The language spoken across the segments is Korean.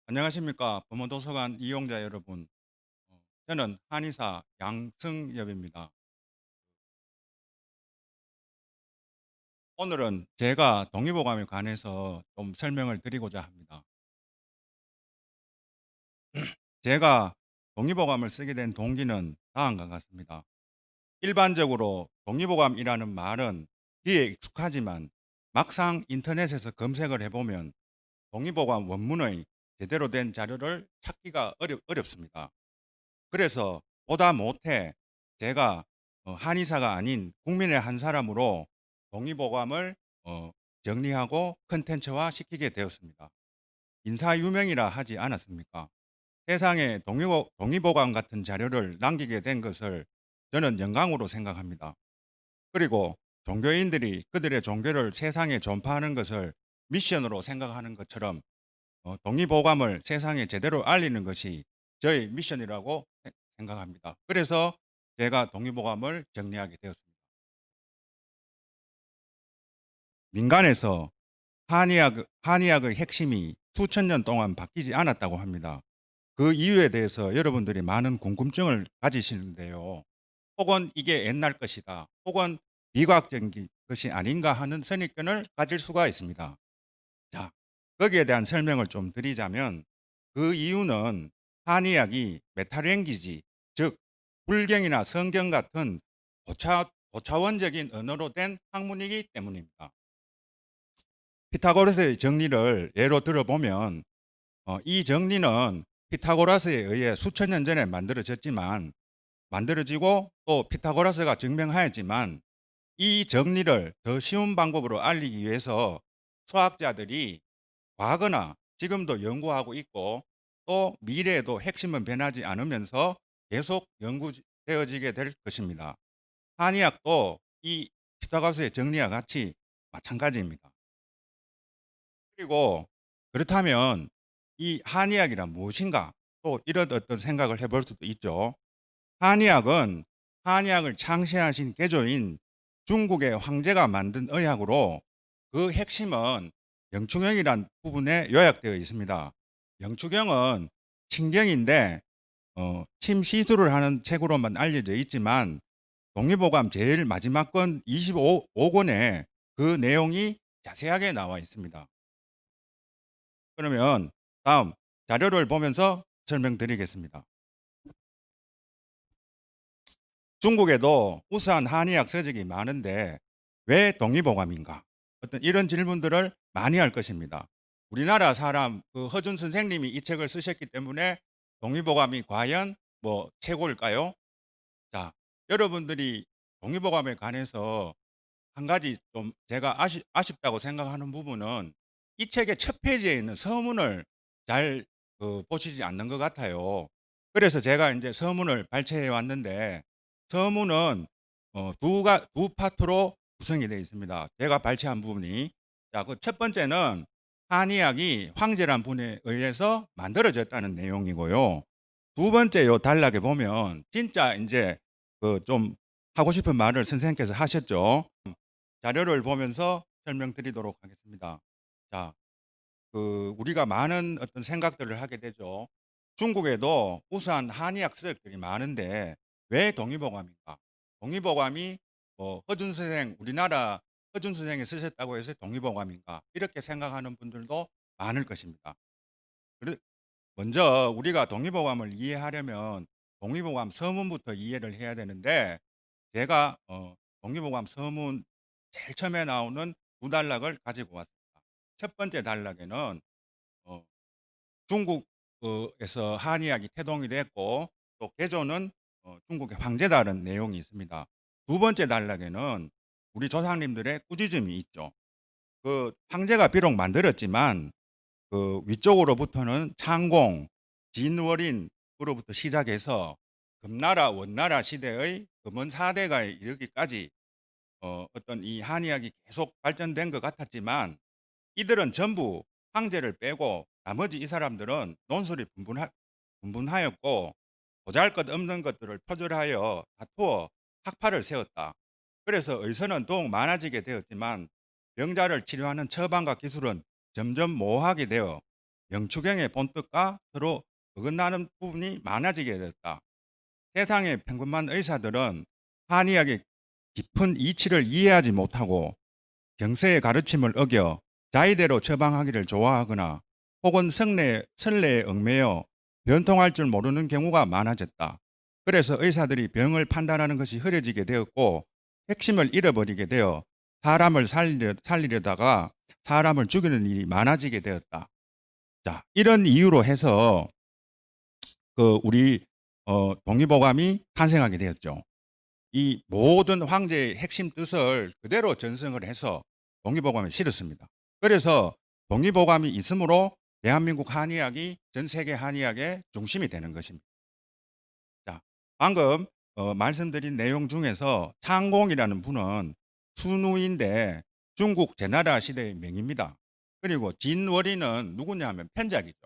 안녕하십니까. 범어도서관 이용자 여러분. 저는 한의사 양승엽입니다. 오늘은 제가 동의보감에 관해서 좀 설명을 드리고자 합니다. 제가 동의보감을 쓰게 된 동기는 다음과 같습니다. 일반적으로 동의보감이라는 말은 귀에 익숙하지만 막상 인터넷에서 검색을 해보면 동의보감 원문의 제대로 된 자료를 찾기가 어렵습니다. 그래서 보다 못해 제가 한의사가 아닌 국민의 한 사람으로 동의보감을 어, 정리하고 컨텐츠화 시키게 되었습니다. 인사유명이라 하지 않았습니까? 세상에 동의보감 같은 자료를 남기게 된 것을 저는 영광으로 생각합니다. 그리고 종교인들이 그들의 종교를 세상에 전파하는 것을 미션으로 생각하는 것처럼 동의보감을 세상에 제대로 알리는 것이 저의 미션이라고 생각합니다. 그래서 제가 동의보감을 정리하게 되었습니다. 민간에서 한의학의 핵심이 수천 년 동안 바뀌지 않았다고 합니다. 그 이유에 대해서 여러분들이 많은 궁금증을 가지시는데요. 혹은 이게 옛날 것이다. 혹은 비과학적인 것이 아닌가 하는 선입견을 가질 수가 있습니다. 자, 거기에 대한 설명을 좀 드리자면 그 이유는 한의학이 메타랭귀지, 즉 불경이나 성경 같은 고차원적인 언어로 된 학문이기 때문입니다. 피타고라스의 정리를 예로 들어보면 이 정리는 피타고라스에 의해 수천 년 전에 만들어지고 또 피타고라스가 증명하였지만 이 정리를 더 쉬운 방법으로 알리기 위해서 수학자들이 과거나 지금도 연구하고 있고 또 미래에도 핵심은 변하지 않으면서 계속 연구되어지게 될 것입니다. 한의학도 이 피타고라스의 정리와 같이 마찬가지입니다. 그리고 그렇다면 이 한의학이란 무엇인가? 또 이런 어떤 생각을 해볼 수도 있죠. 한의학은 한의학을 창시하신 개조인 중국의 황제가 만든 의학으로 그 핵심은 영축경이란 부분에 요약되어 있습니다. 영축경은 신경인데 침 시술을 하는 책으로만 알려져 있지만 동의보감 제일 마지막 건 25권에 그 내용이 자세하게 나와 있습니다. 그러면 다음 자료를 보면서 설명드리겠습니다. 중국에도 우수한 한의학 서적이 많은데 왜 동의보감인가? 어떤 이런 질문들을 많이 할 것입니다. 우리나라 사람 그 허준 선생님이 이 책을 쓰셨기 때문에 동의보감이 과연 뭐 최고일까요? 자, 여러분들이 동의보감에 관해서 한 가지 좀 제가 아쉽다고 생각하는 부분은 이 책의 첫 페이지에 있는 서문을 잘 보시지 않는 것 같아요. 그래서 제가 이제 서문을 발췌해 왔는데 서문은 두 파트로 구성이 되어 있습니다. 제가 발췌한 부분이 자, 그 첫 번째는 한의학이 황제란 분에 의해서 만들어졌다는 내용이고요. 두 번째 요 단락에 보면 진짜 이제 그 좀 하고 싶은 말을 선생님께서 하셨죠. 자료를 보면서 설명드리도록 하겠습니다. 자, 우리가 많은 어떤 생각들을 하게 되죠. 중국에도 우수한 한의학 서적들이 많은데 왜 동의보감인가? 동의보감이 허준 선생, 우리나라 허준 선생이 쓰셨다고 해서 동의보감인가? 이렇게 생각하는 분들도 많을 것입니다. 먼저 우리가 동의보감을 이해하려면 동의보감 서문부터 이해를 해야 되는데 제가 동의보감 서문 제일 처음에 나오는 두 단락을 가지고 왔습니다. 첫 번째 단락에는 어, 중국에서 한의학이 태동이 됐고 또 개조는 중국의 황제다라는 내용이 있습니다. 두 번째 단락에는 우리 조상님들의 꾸짖음이 있죠. 그 황제가 비록 만들었지만 그 위쪽으로부터는 창공, 진월인으로부터 시작해서 금나라, 원나라 시대의 금원 사대가에 이르기까지 어떤 이 한의학이 계속 발전된 것 같았지만 이들은 전부 황제를 빼고 나머지 이 사람들은 논술이 분분하였고 보잘것없는 것들을 표절하여 다투어 학파를 세웠다. 그래서 의사는 더욱 많아지게 되었지만 병자를 치료하는 처방과 기술은 점점 모호하게 되어 영추경의 본뜻과 서로 어긋나는 부분이 많아지게 되었다. 세상의 평범한 의사들은 한의학의 깊은 이치를 이해하지 못하고 경세의 가르침을 어겨 자의대로 처방하기를 좋아하거나 혹은 선례에 얽매여 변통할 줄 모르는 경우가 많아졌다. 그래서 의사들이 병을 판단하는 것이 흐려지게 되었고 핵심을 잃어버리게 되어 사람을 살리려다가 사람을 죽이는 일이 많아지게 되었다. 자, 이런 이유로 해서 우리 동의보감이 탄생하게 되었죠. 이 모든 황제의 핵심 뜻을 그대로 전승을 해서 동의보감에 실었습니다. 그래서 동의보감이 있으므로 대한민국 한의학이 전 세계 한의학의 중심이 되는 것입니다. 자, 방금 말씀드린 내용 중에서 창공이라는 분은 순우인데 중국 제나라 시대의 명입니다. 그리고 진월이는 누구냐 하면 편작이죠.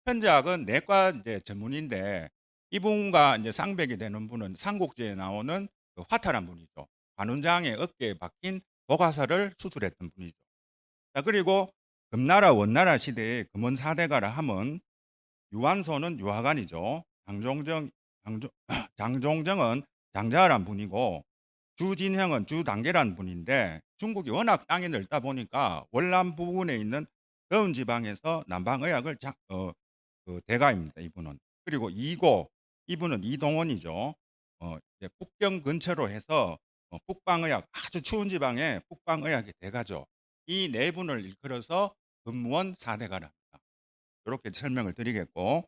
편작은 내과 이제 전문인데 이분과 이제 쌍벽이 되는 분은 삼국지에 나오는 그 화탈한 분이죠. 관운장의 어깨에 박힌 도가사를 수술했던 분이죠. 자, 그리고 금나라 원나라 시대의 금원 사대가라 함은 유한소는 유화관이죠. 장종정은 장자란 분이고 주진형은 주단계란 분인데 중국이 워낙 땅이 넓다 보니까 월남 부근에 있는 더운 지방에서 남방의학을 대가입니다. 이분은. 그리고 이분은 이동원이죠. 이제 북경 근처로 해서 북방의학 아주 추운 지방에 북방의학의 대가죠. 이 네 분을 일컬어서 금무원 사대가랍니다. 이렇게 설명을 드리겠고